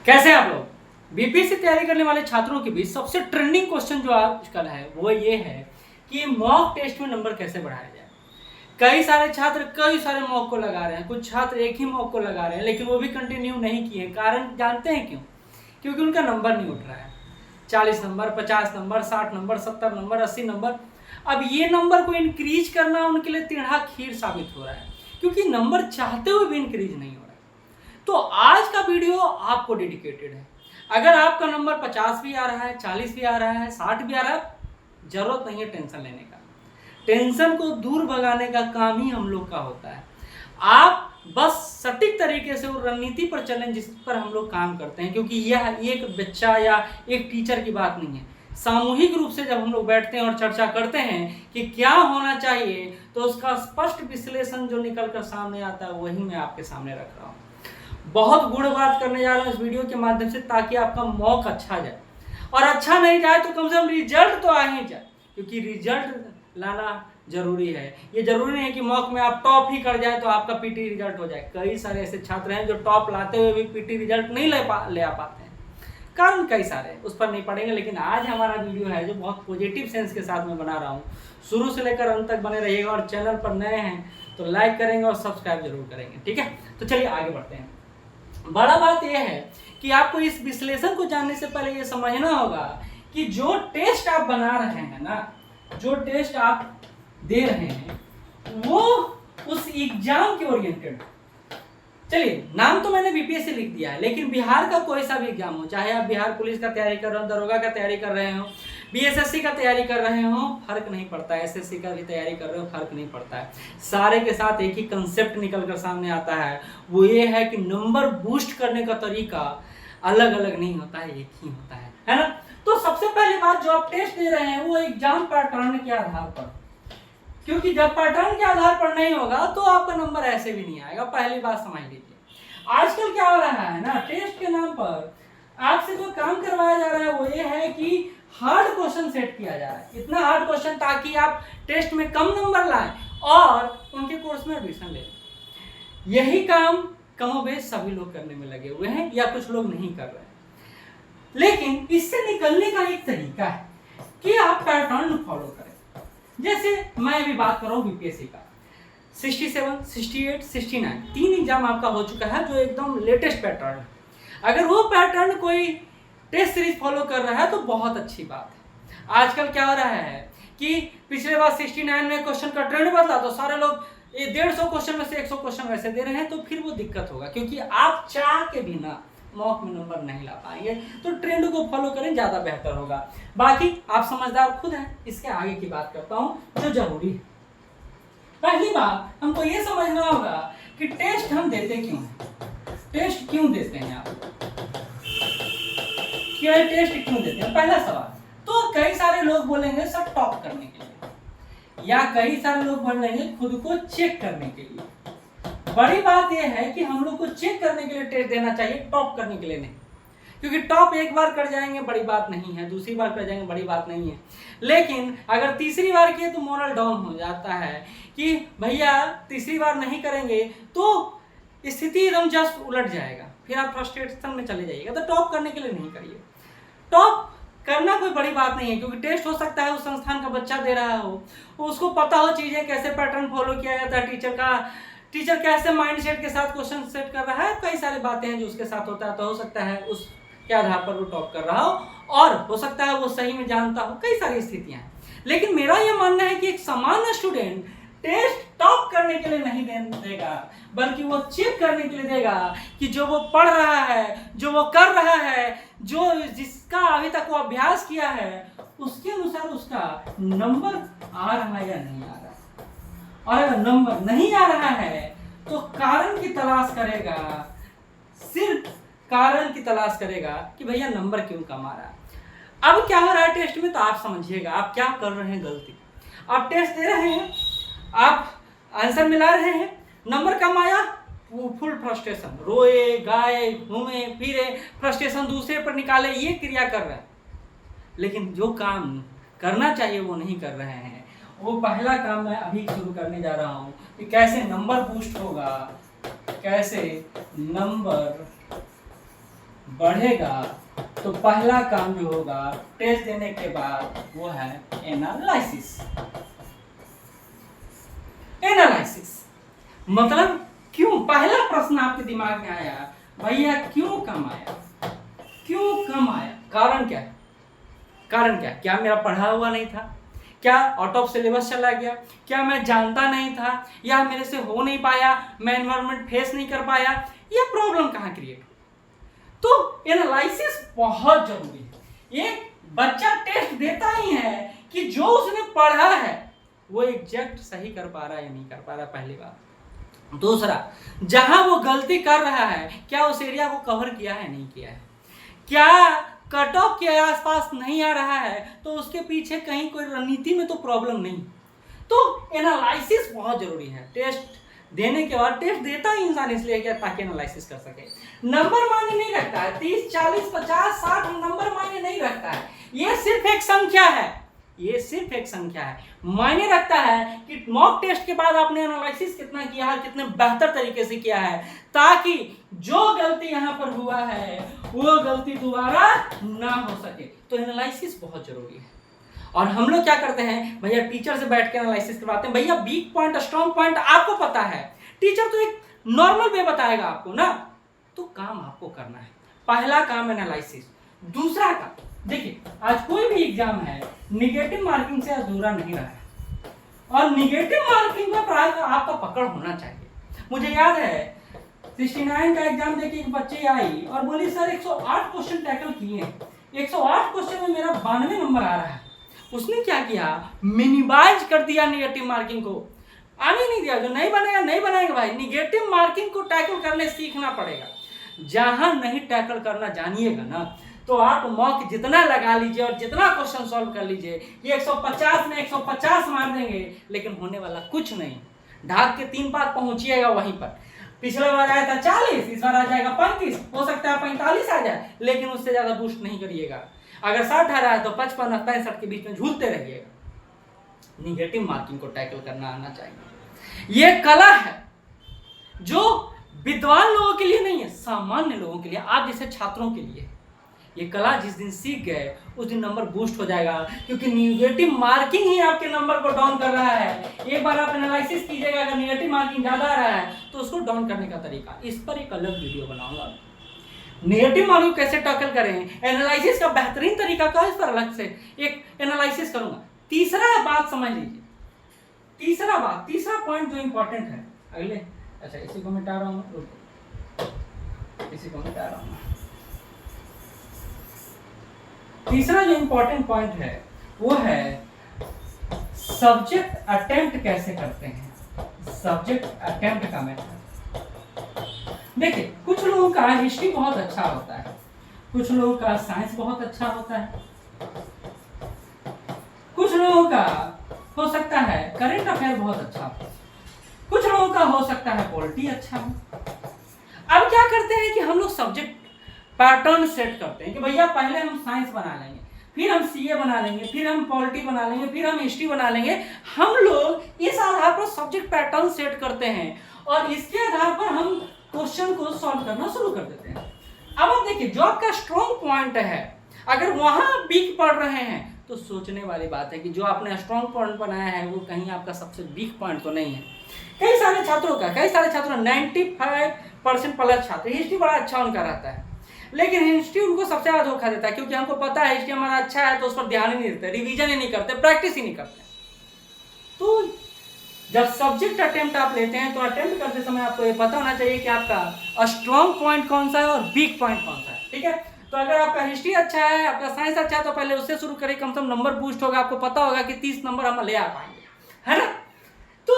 कैसे आप लोग बीपीएससी तैयारी करने वाले छात्रों के बीच सबसे ट्रेंडिंग क्वेश्चन जो आजकल है वो ये है कि मॉक टेस्ट में नंबर कैसे बढ़ाया जाए। कई सारे छात्र कई सारे मॉक को लगा रहे हैं, कुछ छात्र एक ही मॉक को लगा रहे हैं लेकिन वो भी कंटिन्यू नहीं किए। कारण जानते हैं क्यों? क्योंकि उनका नंबर नहीं उठ रहा है। 40 number, 50 number, 60 number, 70 number, 80 number. अब ये नंबर को इंक्रीज करना उनके लिए टेढ़ा खीर साबित हो रहा है, क्योंकि नंबर चाहते हुए भी इंक्रीज नहीं हो रहा है। तो आज का वीडियो आपको डेडिकेटेड है। अगर आपका नंबर 50 भी आ रहा है, 40 भी आ रहा है, 60 भी आ रहा है, जरूरत नहीं है टेंशन लेने का। टेंशन को दूर भगाने का काम ही हम लोग का होता है। आप बस सटीक तरीके से वो रणनीति पर चलें जिस पर हम लोग काम करते हैं, क्योंकि यह एक बच्चा या एक टीचर की बात नहीं है। सामूहिक रूप से जब हम लोग बैठते हैं और चर्चा करते हैं कि क्या होना चाहिए, तो उसका स्पष्ट विश्लेषण जो निकल कर सामने आता है वही मैं आपके सामने रख रहा हूँ। बहुत गुड़ बात करने जा रहा हूँ इस वीडियो के माध्यम से, ताकि आपका मॉक अच्छा जाए, और अच्छा नहीं जाए तो कम से कम रिजल्ट तो आ ही जाए, क्योंकि रिजल्ट लाना जरूरी है। ये जरूरी नहीं है कि मॉक में आप टॉप ही कर जाए तो आपका पीटी रिजल्ट हो जाए। कई सारे ऐसे छात्र हैं जो टॉप लाते हुए भी पीटी रिजल्ट नहीं ले आ पाते हैं। कारण कई सारे, उस पर नहीं पड़ेंगे। लेकिन आज हमारा वीडियो है जो बहुत पॉजिटिव सेंस के साथ में बना रहा हूँ। शुरू से लेकर अंत तक बने रहिएगा, और चैनल पर नए हैं तो लाइक करेंगे और सब्सक्राइब जरूर करेंगे, ठीक है? तो चलिए आगे बढ़ते हैं। बड़ा बात यह है कि आपको इस विश्लेषण को जानने से पहले ये समझना होगा कि जो टेस्ट आप बना रहे हैं ना, जो टेस्ट आप दे रहे हैं, वो उस एग्जाम के ओरिएंटेड। चलिए, नाम तो मैंने बीपीएससी लिख दिया है, लेकिन बिहार का कोई सा भी एग्जाम हो, चाहे आप बिहार पुलिस का तैयारी कर रहे हो, दरोगा का तैयारी कर रहे हो, बीएसएससी का तैयारी कर रहे हो, फर्क नहीं पड़ता है। एसएससी का भी तैयारी कर रहे हो, फर्क नहीं पड़ता है। सारे के साथ एक ही कंसेप्ट निकल कर सामने आता है, वो ये है कि नंबर बूस्ट करने का तरीका अलग अलग नहीं होता है, एक ही होता है ना? तो सबसे पहली बात, जो आप टेस्ट दे रहे हैं वो एग्जाम पैटर्न के आधार पर, क्योंकि जब पैटर्न के आधार पर नहीं होगा तो आपका नंबर ऐसे भी नहीं आएगा। पहली बात समझ लीजिए। आजकल क्या हो रहा है ना, टेस्ट के नाम पर आपसे जो काम करवाया जा रहा है वो ये है कि हार्ड क्वेश्चन सेट किया जा रहा है। इतना हार्ड क्वेश्चन ताकि आप टेस्ट में कम नंबर लाएं और उनके कोर्स में एडमिशन ले। यही काम कमोबेश सभी लोग करने में लगे हुए हैं, या कुछ लोग नहीं कर रहे हैं। लेकिन इससे निकलने का एक तरीका है कि आप पैटर्न फॉलो करें। जैसे मैं अभी बात कर रहा हूँ बीपीएससी का, 67, 68, 69 3 एग्जाम आपका हो चुका है, जो एकदम लेटेस्ट पैटर्न है। अगर वो पैटर्न कोई टेस्ट सीरीज फॉलो कर रहा है तो बहुत अच्छी बात है। आजकल क्या हो रहा है कि पिछले बार 69 में क्वेश्चन का ट्रेंड बदला तो सारे लोग 150 क्वेश्चन में से 100 क्वेश्चन वैसे दे रहे हैं, तो फिर वो दिक्कत होगा, क्योंकि आप चाह के बिना मॉक में नंबर नहीं ला पाएंगे। तो ट्रेंड को फॉलो करें, ज्यादा बेहतर होगा। बाकी आप समझदार खुद हैं। इसके आगे की बात करता हूं जो जरूरी है। पहली बात, हमको ये समझना होगा कि टेस्ट हम देते क्यों हैं। टेस्ट क्यों देते हैं आप, क्या टेस्ट क्यों देते हैं? पहला सवाल। तो कई सारे लोग बोलेंगे सर टॉप करने के लिए, या कई सारे लोग बोलेंगे खुद को चेक करने के लिए। बड़ी बात यह है कि हम लोग को चेक करने के लिए टेस्ट देना चाहिए, टॉप करने के लिए नहीं। क्योंकि टॉप एक बार कर जाएंगे बड़ी बात नहीं है, दूसरी बार कर जाएंगे बड़ी बात नहीं है, लेकिन अगर तीसरी बार किए तो मोरल डाउन हो जाता है कि भैया तीसरी बार नहीं करेंगे तो स्थिति एकदम जस्ट उलट जाएगा, फिर आप फ्रस्ट्रेशन में चले जाइएगा। तो टॉप करने के लिए नहीं करिए। टॉप करना कोई बड़ी बात नहीं है, क्योंकि टेस्ट हो सकता है उस संस्थान का बच्चा दे रहा हो, उसको पता हो चीजें कैसे पैटर्न फॉलो किया जाता है, टीचर कैसे माइंडसेट के साथ क्वेश्चन सेट कर रहा है, कई सारी बातें हैं जो उसके साथ होता है। तो हो सकता है उसके आधार पर वो टॉप कर रहा हो, और हो सकता है वो सही में जानता हो, कई सारी स्थितियां हैं। लेकिन मेरा ये मानना है कि एक सामान्य स्टूडेंट टेस्ट टॉप करने के लिए नहीं देगा, बल्कि वो चेक करने के लिए देगा कि जो वो पढ़ रहा है, जो वो कर रहा है, जो जिसका अभी तक वो अभ्यास किया है, उसके अनुसार उसका नंबर आ रहा है या नहीं आ रहा है। और अगर नंबर नहीं आ रहा है तो कारण की तलाश करेगा, सिर्फ कारण की तलाश करेगा कि भैया नंबर क्यों कम आ रहा है। अब क्या हो रहा है टेस्ट में, तो आप समझिएगा आप क्या कर रहे हैं गलती। आप टेस्ट दे रहे हैं, आप आंसर मिला रहे हैं, नंबर कम आया, फुल फ्रस्ट्रेशन, रोए गाए घूमे फिरे, फ्रस्ट्रेशन दूसरे पर निकाले, ये क्रिया कर रहे हैं। लेकिन जो काम करना चाहिए वो नहीं कर रहे हैं। वो पहला काम मैं अभी शुरू करने जा रहा हूँ कि कैसे नंबर बूस्ट होगा, कैसे नंबर बढ़ेगा तो पहला काम जो होगा टेस्ट देने के बाद वो है एनालिसिस। एनालिसिस मतलब क्यों, पहला प्रश्न आपके दिमाग में आया भैया क्यों कम आया, क्यों कम आया, कारण क्या है, कारण क्या मेरा पढ़ा हुआ नहीं था, क्या आउट ऑफ सिलेबस चला गया, क्या मैं जानता नहीं था, या मेरे से हो नहीं पाया, मैं एनवायरनमेंट फेस नहीं कर पाया, या प्रॉब्लम कहाँ क्रिएट। तो एनालिसिस बहुत जरूरी है। ये बच्चा टेस्ट देता ही है कि जो उसने पढ़ा है वो एग्जैक्ट सही कर पा रहा है या नहीं कर पा रहा, पहली बात। दूसरा, जहां वो गलती कर रहा है क्या उस एरिया को कवर किया है नहीं किया है, क्या कट ऑफ के आसपास नहीं आ रहा है तो उसके पीछे कहीं कोई रणनीति में तो प्रॉब्लम नहीं। तो एनालिसिस बहुत जरूरी है। टेस्ट देने के बाद, टेस्ट देता ही इंसान इसलिए क्या ताकि एनालिसिस कर सके। नंबर मायने नहीं रखता है, 30 40 50 60 नंबर मायने नहीं रखता है, ये सिर्फ एक संख्या है, ये सिर्फ एक संख्या है। मायने रखता है कि मॉक टेस्ट के बाद आपने एनालिसिस कितना किया है, कितने बेहतर तरीके से किया है, ताकि जो गलती यहाँ पर हुआ है वो गलती दोबारा ना हो सके। तो एनालिसिस बहुत जरूरी है। और हम लोग क्या करते हैं भैया, टीचर से बैठ के एनालिसिस करवाते हैं। भैया वीक पॉइंट स्ट्रॉन्ग पॉइंट आपको पता है, टीचर तो एक नॉर्मल वे बताएगा आपको ना, तो काम आपको करना है। पहला काम एनालिसिस। दूसरा काम देखिए, आज कोई भी एग्जाम है निगेटिव मार्किंग से अधूरा नहीं रहा है, और निगेटिव मार्किंग में प्राय आपका पकड़ होना चाहिए। मुझे याद है 69 का एग्जाम देके एक बच्चे आई और बोली सर 108 क्वेश्चन टैकल किए हैं, 108 क्वेश्चन में मेरा 92 नंबर आ रहा है। उसने क्या किया, मिनिमाइज कर दिया निगेटिव मार्किंग को, आने नहीं दिया। जो नहीं बनेगा नहीं बनाएगा भाई, निगेटिव मार्किंग को टैकल करने सीखना पड़ेगा। जहां नहीं टैकल करना जानिएगा ना, तो आप मॉक जितना लगा लीजिए और जितना क्वेश्चन सॉल्व कर लीजिए, ये 150 में 150 मार देंगे, लेकिन होने वाला कुछ नहीं। ढाक के 3 बार पहुंचिएगा वहीं पर। पिछले बार आया था 40, इस बार आ जाएगा 35, हो सकता है 45 आ जाए, लेकिन उससे ज्यादा बूस्ट नहीं करिएगा। अगर 60 आ रहा है तो 55 और 65 के बीच में झूलते रहिएगा। निगेटिव मार्किंग को टैकल करना आना चाहिए। यह कला है जो विद्वान लोगों के लिए नहीं है, सामान्य लोगों के लिए, आप जैसे छात्रों के लिए। ये कला जिस दिन सीख गए उस दिन नंबर बूस्ट हो जाएगा, क्योंकि निगेटिव मार्किंग ही आपके नंबर को डाउन कर रहा है। एक बार आप एनालिसिस कीजिएगा, अगर निगेटिव मार्किंग ज्यादा आ रहा है तो उसको डाउन करने का तरीका, इस पर एक अलग वीडियो बनाऊंगा। नेगेटिव मार्किंग कैसे टैकल करें, एनालिसिस का बेहतरीन तरीका का, इस पर अलग से एक एनालिसिस करूंगा। तीसरा बात समझ लीजिए, तीसरा पॉइंट जो इंपॉर्टेंट है अगले, अच्छा इसी को मिटा रहा हूं, इसी को मिटा रहा हूं। तीसरा जो इंपॉर्टेंट पॉइंट है वो है सब्जेक्ट अटेम्प्ट कैसे करते हैं, सब्जेक्ट अटेम्प्ट का मेथड। देखिए, कुछ लोगों का हिस्ट्री बहुत अच्छा होता है, कुछ लोगों का साइंस बहुत अच्छा होता है, कुछ लोगों का हो सकता है करंट अफेयर बहुत अच्छा हो, कुछ लोगों का हो सकता है पॉलिटी अच्छा हो। अब क्या करते हैं कि हम लोग सब्जेक्ट पैटर्न सेट करते हैं कि भैया पहले हम साइंस बना लेंगे, फिर हम सीए बना लेंगे, फिर हम पॉलिटी बना लेंगे, फिर हम हिस्ट्री बना लेंगे। हम लोग इस आधार पर सब्जेक्ट पैटर्न सेट करते हैं और इसके आधार पर हम क्वेश्चन को सॉल्व करना शुरू कर देते हैं। अब आप देखिए, जो आपका स्ट्रॉन्ग पॉइंट है, अगर वहां वीक पढ़ रहे हैं तो सोचने वाली बात है कि जो आपने स्ट्रॉन्ग पॉइंट बनाया है वो कहीं आपका सबसे वीक पॉइंट तो नहीं है। कई सारे छात्रों 95% प्लस छात्र हिस्ट्री बड़ा अच्छा उनका रहता है, लेकिन हिस्ट्री उनको सबसे ज्यादा धोखा देता है, क्योंकि हमको पता है हिस्ट्री हमारा अच्छा है तो उस पर ध्यान ही नहीं देते, रिवीजन ही नहीं करते, प्रैक्टिस ही नहीं करते। तो जब सब्जेक्ट अटेम्प्ट आप लेते हैं तो अटेम्प्ट करते समय आपको ये पता होना चाहिए कि आपका स्ट्रॉन्ग पॉइंट कौन सा है और वीक पॉइंट कौन सा है, ठीक है। तो अगर आपका हिस्ट्री अच्छा है, आपका साइंस अच्छा है, तो पहले उससे शुरू करें, कम से कम नंबर बूस्ट होगा, आपको पता होगा कि 30 नंबर हम ले आ पाएंगे, है ना। तो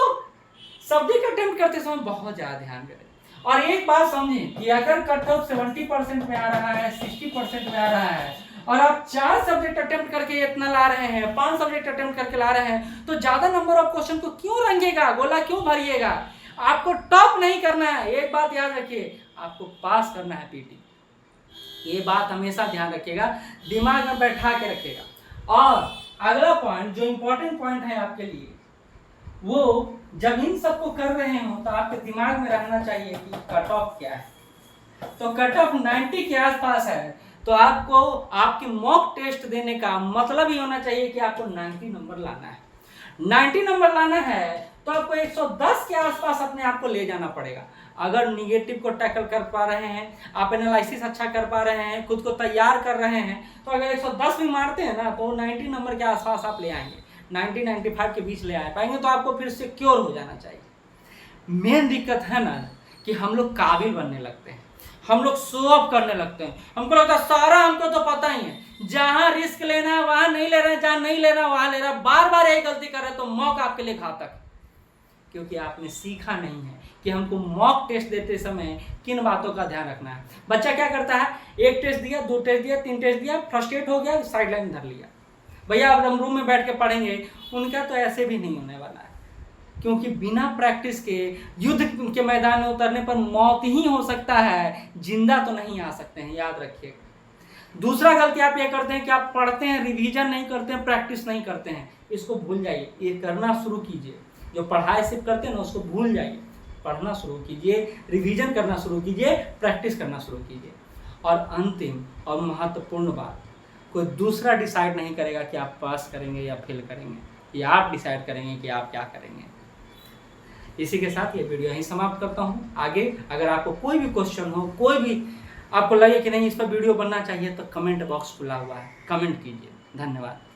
सब्जेक्ट अटेम्प्ट करते समय बहुत ज्यादा ध्यान करें। और एक बात समझें कि अगर कट ऑफ 70% में आ रहा है, 60% में आ रहा है, और आप 4 सब्जेक्ट अटेम्प्ट करके इतना ला रहे हैं, 5 सब्जेक्ट अटेम्प्ट करके ला रहे हैं, तो ज्यादा नंबर ऑफ क्वेश्चन को क्यों रंगेगा, गोला क्यों भरिएगा। आपको टॉप नहीं करना है, एक बात याद रखिए, आपको पास करना है पीटी। ये बात हमेशा ध्यान रखिएगा, दिमाग में बैठा के रखिएगा। और अगला पॉइंट जो इंपॉर्टेंट पॉइंट है आपके लिए, वो जब इन सबको कर रहे हो तो आपके दिमाग में रहना चाहिए कि कट ऑफ क्या है। तो कट ऑफ 90 के आसपास है, तो आपको आपके मॉक टेस्ट देने का मतलब ही होना चाहिए कि आपको 90 नंबर लाना है। 90 नंबर लाना है तो आपको 110 के आसपास अपने आप को ले जाना पड़ेगा। अगर निगेटिव को टैकल कर पा रहे हैं, आप एनालिसिस अच्छा कर पा रहे हैं, खुद को तैयार कर रहे हैं, तो अगर 110 भी मारते हैं ना तो 90 नंबर के आसपास आप ले आएंगे, 90-95 के बीच ले आ पाएंगे, तो आपको फिर सिक्योर हो जाना चाहिए। मेन दिक्कत है ना कि हम लोग काबिल बनने लगते हैं, हम लोग शो ऑफ करने लगते हैं, हमको लगता है सारा हमको तो पता ही है, जहां रिस्क लेना है वहां नहीं ले रहे हैं, जहां नहीं लेना वहां ले रहे हैं, बार बार यही गलती कर रहे हैं, तो मॉक आपके लिए घातक है। क्योंकि आपने सीखा नहीं है कि हमको मॉक टेस्ट देते समय किन बातों का ध्यान रखना है। बच्चा क्या करता है, एक टेस्ट दिया, 2 टेस्ट दिया, 3 टेस्ट दिया, फ्रस्ट्रेट हो गया, साइड लाइन धर लिया। भैया अब हम रूम में बैठ के पढ़ेंगे, उनका तो ऐसे भी नहीं होने वाला है, क्योंकि बिना प्रैक्टिस के युद्ध के मैदान में उतरने पर मौत ही हो सकता है, जिंदा तो नहीं आ सकते हैं, याद रखिएगा। दूसरा गलती आप ये करते हैं कि आप पढ़ते हैं, रिवीजन नहीं करते हैं, प्रैक्टिस नहीं करते हैं, इसको भूल जाइए, ये करना शुरू कीजिए। जो पढ़ाई सिर्फ करते हैं ना उसको भूल जाइए, पढ़ना शुरू कीजिए, रिवीजन करना शुरू कीजिए, प्रैक्टिस करना शुरू कीजिए। और अंतिम और महत्वपूर्ण बात, कोई दूसरा डिसाइड नहीं करेगा कि आप पास करेंगे या फेल करेंगे, ये आप डिसाइड करेंगे कि आप क्या करेंगे। इसी के साथ ये वीडियो यहीं समाप्त करता हूँ। आगे अगर आपको कोई भी क्वेश्चन हो, कोई भी आपको लगे कि नहीं इस पर वीडियो बनना चाहिए, तो कमेंट बॉक्स खुला हुआ है, कमेंट कीजिए। धन्यवाद।